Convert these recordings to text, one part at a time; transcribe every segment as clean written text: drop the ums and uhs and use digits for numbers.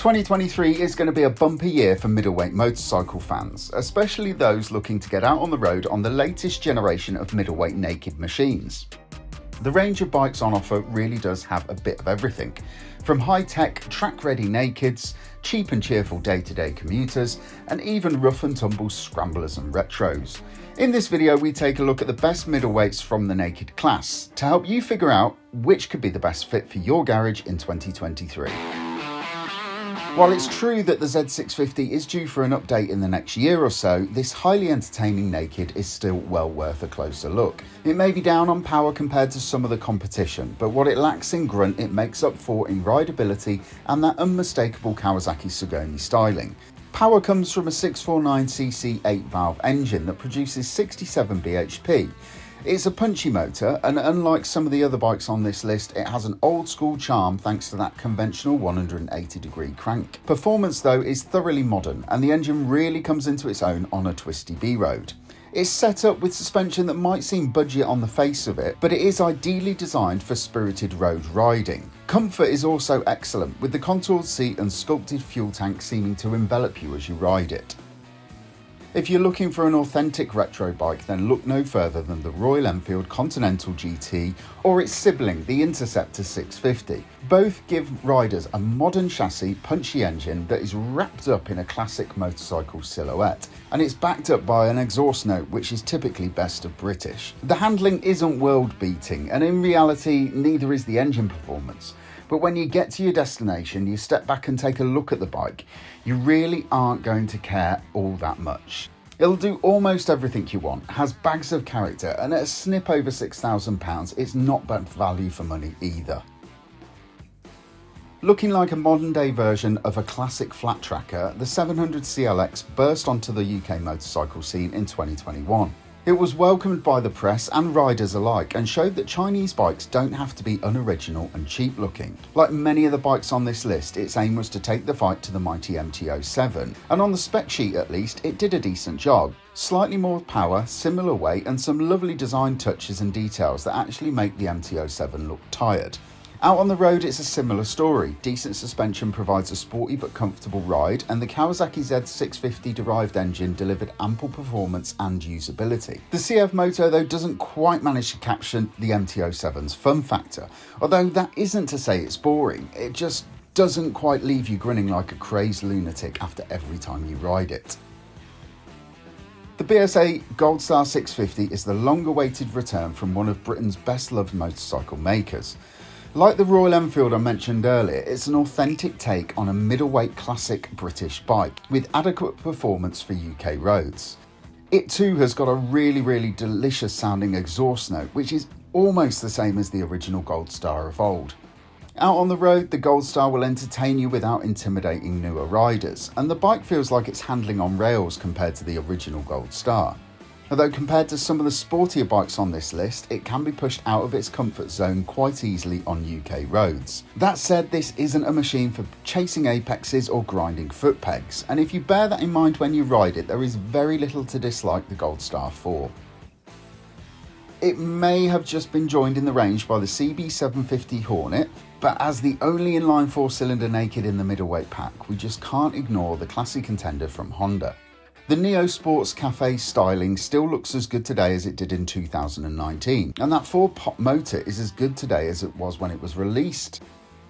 2023 is going to be a bumpy year for middleweight motorcycle fans, especially those looking to get out on the road on the latest generation of middleweight naked machines. The range of bikes on offer really does have a bit of everything, from high-tech, track-ready nakeds, cheap and cheerful day-to-day commuters, and even rough-and-tumble scramblers and retros. In this video, we take a look at the best middleweights from the naked class to help you figure out which could be the best fit for your garage in 2023. While it's true that the Z650 is due for an update in the next year or so, this highly entertaining naked is still well worth a closer look. It may be down on power compared to some of the competition, but what it lacks in grunt it makes up for in rideability and that unmistakable Kawasaki Sugoni styling. Power comes from a 649cc 8-valve engine that produces 67 bhp. It's a punchy motor, and unlike some of the other bikes on this list, it has an old school charm thanks to that conventional 180-degree crank. Performance though is thoroughly modern, and the engine really comes into its own on a twisty B-road. It's set up with suspension that might seem budget on the face of it, but it is ideally designed for spirited road riding. Comfort is also excellent, with the contoured seat and sculpted fuel tank seeming to envelop you as you ride it. If you're looking for an authentic retro bike, then look no further than the Royal Enfield Continental GT or its sibling, the Interceptor 650. Both give riders a modern chassis, punchy engine that is wrapped up in a classic motorcycle silhouette, and it's backed up by an exhaust note which is typically best of British. The handling isn't world-beating, and in reality, neither is the engine performance. But when you get to your destination, you step back and take a look at the bike, you really aren't going to care all that much. It'll do almost everything you want, has bags of character, and at a snip over £6,000, it's not bad value for money either. Looking like a modern day version of a classic flat tracker, the 700 CLX burst onto the UK motorcycle scene in 2021. It was welcomed by the press and riders alike and showed that Chinese bikes don't have to be unoriginal and cheap looking. Like many of the bikes on this list, its aim was to take the fight to the mighty MT-07, and on the spec sheet at least, it did a decent job. Slightly more power, similar weight, and some lovely design touches and details that actually make the MT-07 look tired. Out on the road, it's a similar story. Decent suspension provides a sporty but comfortable ride, and the Kawasaki Z650 derived engine delivered ample performance and usability. The CF motor, though, doesn't quite manage to capture the MT-07's fun factor, although that isn't to say it's boring, it just doesn't quite leave you grinning like a crazed lunatic after every time you ride it. The BSA Goldstar 650 is the long-awaited return from one of Britain's best-loved motorcycle makers. Like the Royal Enfield I mentioned earlier, it's an authentic take on a middleweight classic British bike with adequate performance for UK roads. It too has got a really delicious sounding exhaust note, which is almost the same as the original Goldstar of old. Out on the road, the Goldstar will entertain you without intimidating newer riders, and the bike feels like it's handling on rails compared to the original Goldstar. Although compared to some of the sportier bikes on this list, it can be pushed out of its comfort zone quite easily on UK roads. That said, this isn't a machine for chasing apexes or grinding foot pegs, and if you bear that in mind when you ride it, there is very little to dislike the Goldstar for. It may have just been joined in the range by the CB750 Hornet, but as the only inline 4-cylinder naked in the middleweight pack, we just can't ignore the classy contender from Honda. The Neo Sports Cafe styling still looks as good today as it did in 2019, and that 4-pot motor is as good today as it was when it was released.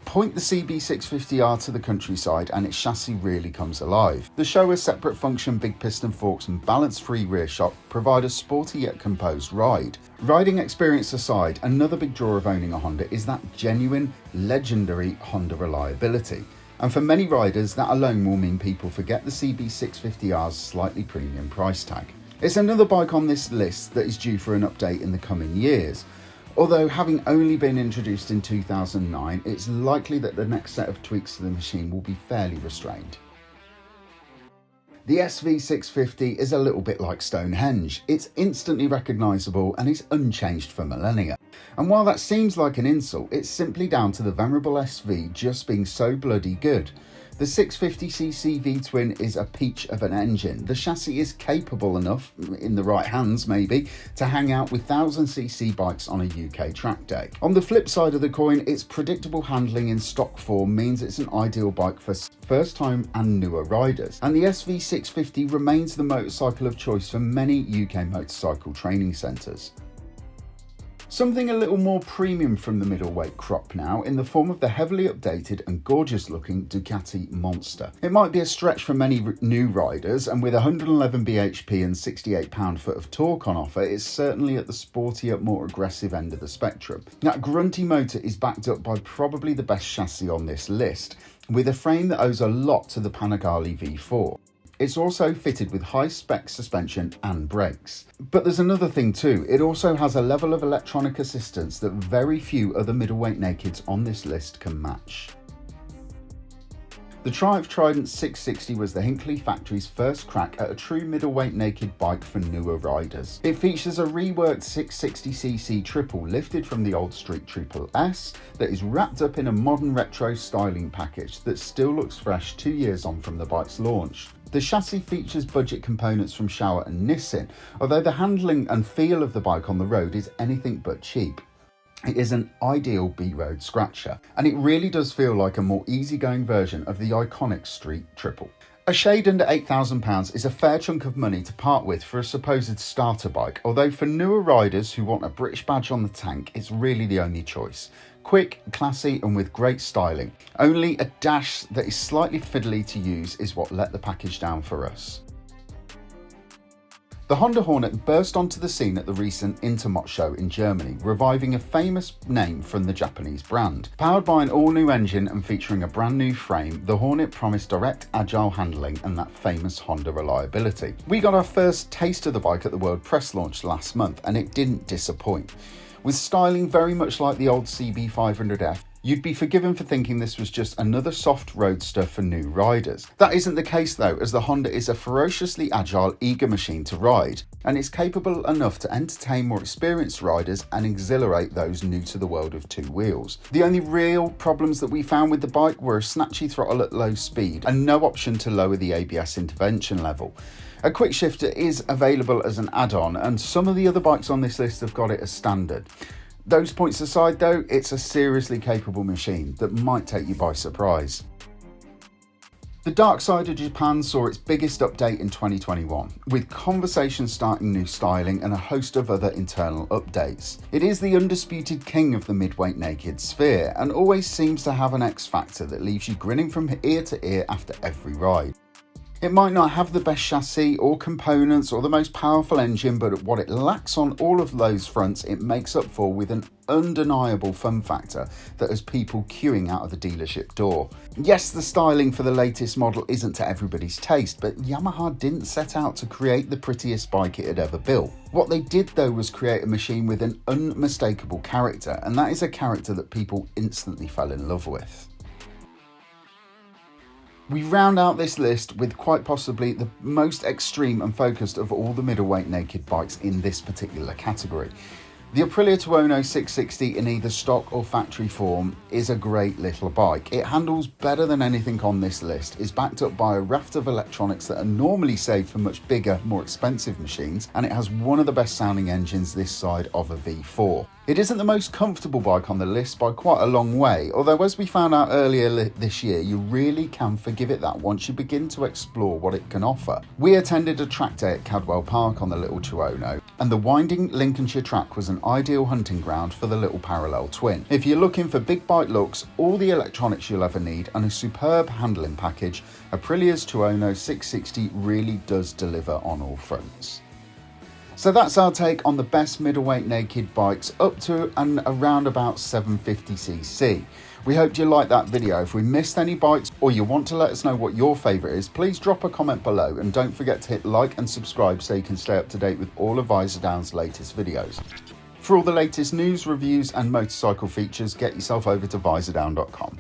Point the CB650R to the countryside and its chassis really comes alive. The Showa separate function big piston forks and balance-free rear shock provide a sporty yet composed ride. Riding experience aside, another big draw of owning a Honda is that genuine, legendary Honda reliability. And for many riders, that alone will mean people forget the CB650R's slightly premium price tag. It's another bike on this list that is due for an update in the coming years. Although having only been introduced in 2009, it's likely that the next set of tweaks to the machine will be fairly restrained. The SV650 is a little bit like Stonehenge. It's instantly recognisable and is unchanged for millennia. And while that seems like an insult, it's simply down to the venerable SV just being so bloody good. The 650cc V-twin is a peach of an engine. The chassis is capable enough, in the right hands maybe, to hang out with 1000cc bikes on a UK track day. On the flip side of the coin, its predictable handling in stock form means it's an ideal bike for first time and newer riders. And the SV650 remains the motorcycle of choice for many UK motorcycle training centres. Something a little more premium from the middleweight crop now, in the form of the heavily updated and gorgeous looking Ducati Monster. It might be a stretch for many new riders, and with 111 bhp and 68 pound-foot of torque on offer, it's certainly at the sportier, more aggressive end of the spectrum. That grunty motor is backed up by probably the best chassis on this list, with a frame that owes a lot to the Panigale V4. It's also fitted with high-spec suspension and brakes. But there's another thing too, it also has a level of electronic assistance that very few other middleweight nakeds on this list can match. The Trident 660 was the Hinckley factory's first crack at a true middleweight naked bike for newer riders. It features a reworked 660cc triple lifted from the old Street Triple S that is wrapped up in a modern retro styling package that still looks fresh 2 years on from the bike's launch. The chassis features budget components from Showa and Nissin, although the handling and feel of the bike on the road is anything but cheap. It is an ideal B-road scratcher, and it really does feel like a more easygoing version of the iconic Street Triple. A shade under £8,000 is a fair chunk of money to part with for a supposed starter bike, although for newer riders who want a British badge on the tank, it's really the only choice. Quick, classy and with great styling. Only a dash that is slightly fiddly to use is what let the package down for us. The Honda Hornet burst onto the scene at the recent Intermot show in Germany, reviving a famous name from the Japanese brand. Powered by an all-new engine and featuring a brand new frame, the Hornet promised direct, agile handling and that famous Honda reliability. We got our first taste of the bike at the World Press launch last month, and it didn't disappoint. With styling very much like the old CB500F, you'd be forgiven for thinking this was just another soft roadster for new riders. That isn't the case though, as the Honda is a ferociously agile, eager machine to ride, and it's capable enough to entertain more experienced riders and exhilarate those new to the world of two wheels. The only real problems that we found with the bike were a snatchy throttle at low speed and no option to lower the ABS intervention level. A quick shifter is available as an add-on, and some of the other bikes on this list have got it as standard. Those points aside though, it's a seriously capable machine that might take you by surprise. The dark side of Japan saw its biggest update in 2021, with conversations starting new styling and a host of other internal updates. It is the undisputed king of the midweight naked sphere, and always seems to have an X factor that leaves you grinning from ear to ear after every ride. It might not have the best chassis or components or the most powerful engine, but what it lacks on all of those fronts, it makes up for with an undeniable fun factor that has people queuing out of the dealership door. Yes, the styling for the latest model isn't to everybody's taste, but Yamaha didn't set out to create the prettiest bike it had ever built. What they did though was create a machine with an unmistakable character, and that is a character that people instantly fell in love with. We round out this list with quite possibly the most extreme and focused of all the middleweight naked bikes in this particular category. The Aprilia Tuono 660 in either stock or factory form is a great little bike. It handles better than anything on this list, is backed up by a raft of electronics that are normally saved for much bigger, more expensive machines, and it has one of the best sounding engines this side of a V4. It isn't the most comfortable bike on the list by quite a long way, although as we found out earlier this year, you really can forgive it that once you begin to explore what it can offer. We attended a track day at Cadwell Park on the little Tuono, and the winding Lincolnshire track was an ideal hunting ground for the little parallel twin. If you're looking for big bike looks, all the electronics you'll ever need, and a superb handling package, Aprilia's Tuono 660 really does deliver on all fronts. So that's our take on the best middleweight naked bikes up to and around about 750cc. We hope you liked that video. If we missed any bikes or you want to let us know what your favourite is, please drop a comment below, and don't forget to hit like and subscribe so you can stay up to date with all of Visordown's latest videos. For all the latest news, reviews and motorcycle features, get yourself over to Visordown.com.